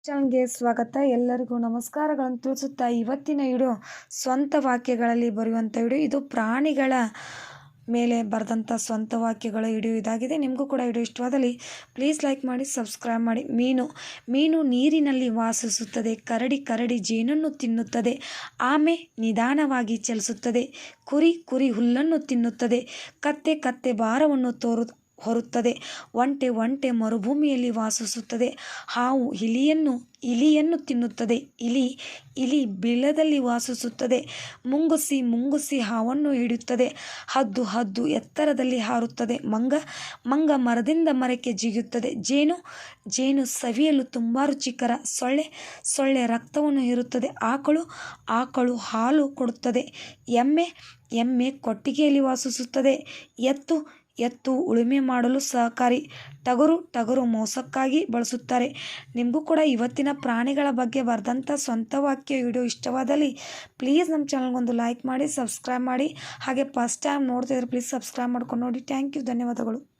ಚಾನಲ್ಗೆ ಸ್ವಾಗತ. ಎಲ್ಲರಿಗೂ ನಮಸ್ಕಾರಗಳನ್ನು ತಿಳಿಸುತ್ತಾ ಇವತ್ತಿನ ವಿಡಿಯೋ ಸ್ವಂತ ವಾಕ್ಯಗಳಲ್ಲಿ ಬರೆಯುವಂಥ ವಿಡಿಯೋ. ಇದು ಪ್ರಾಣಿಗಳ ಮೇಲೆ ಬರೆದಂಥ ಸ್ವಂತ ವಾಕ್ಯಗಳ ವಿಡಿಯೋ ಇದಾಗಿದೆ. ನಿಮಗೂ ಕೂಡ ವಿಡಿಯೋ ಇಷ್ಟವಾದಲ್ಲಿ ಪ್ಲೀಸ್ ಲೈಕ್ ಮಾಡಿ, ಸಬ್ಸ್ಕ್ರೈಬ್ ಮಾಡಿ. ಮೀನು ನೀರಿನಲ್ಲಿ ವಾಸಿಸುತ್ತದೆ. ಕರಡಿ ಜೇನನ್ನು ತಿನ್ನುತ್ತದೆ. ಆಮೆ ನಿಧಾನವಾಗಿ ಚಲಿಸುತ್ತದೆ. ಕುರಿ ಹುಲ್ಲನ್ನು ತಿನ್ನುತ್ತದೆ. ಕತ್ತೆ ಭಾರವನ್ನು ಹೊರುತ್ತದೆ. ಒಂಟೆ ಮರುಭೂಮಿಯಲ್ಲಿ ವಾಸಿಸುತ್ತದೆ. ಹಾವು ಇಲಿಯನ್ನು ತಿನ್ನುತ್ತದೆ. ಇಲಿ ಬಿಲದಲ್ಲಿ ವಾಸಿಸುತ್ತದೆ. ಮುಂಗುಸಿ ಹಾವನ್ನು ಹಿಡಿಯುತ್ತದೆ. ಹದ್ದು ಎತ್ತರದಲ್ಲಿ ಹಾರುತ್ತದೆ. ಮಂಗ ಮರದಿಂದ ಮರಕ್ಕೆ ಜಿಗಿಯುತ್ತದೆ. ಜೇನು ಸವಿಯಲು ತುಂಬ ರುಚಿಕರ. ಸೊಳ್ಳೆ ರಕ್ತವನ್ನು ಹೀರುತ್ತದೆ. ಆಕಳು ಹಾಲು ಕೊಡುತ್ತದೆ. ಎಮ್ಮೆ ಕೊಟ್ಟಿಗೆಯಲ್ಲಿ ವಾಸಿಸುತ್ತದೆ. ಎತ್ತು ಉಳುಮೆ ಮಾಡಲು ಸಹಕಾರಿ. ಟಗರು ಮೋಸಕ್ಕಾಗಿ ಬಳಸುತ್ತಾರೆ. ನಿಮಗೂ ಕೂಡ ಇವತ್ತಿನ ಪ್ರಾಣಿಗಳ ಬಗ್ಗೆ ಬರೆದಂಥ ಸ್ವಂತ ವಾಕ್ಯ ವಿಡಿಯೋ ಇಷ್ಟವಾದಲ್ಲಿ ಪ್ಲೀಸ್ ನಮ್ಮ ಚಾನಲ್ಗೊಂದು ಲೈಕ್ ಮಾಡಿ, ಸಬ್ಸ್ಕ್ರೈಬ್ ಮಾಡಿ. ಹಾಗೆ ಫಸ್ಟ್ ಟೈಮ್ ನೋಡ್ತಿದ್ರೆ ಪ್ಲೀಸ್ ಸಬ್ಸ್ಕ್ರೈಬ್ ಮಾಡ್ಕೊಂಡು ನೋಡಿ. ಥ್ಯಾಂಕ್ ಯು, ಧನ್ಯವಾದಗಳು.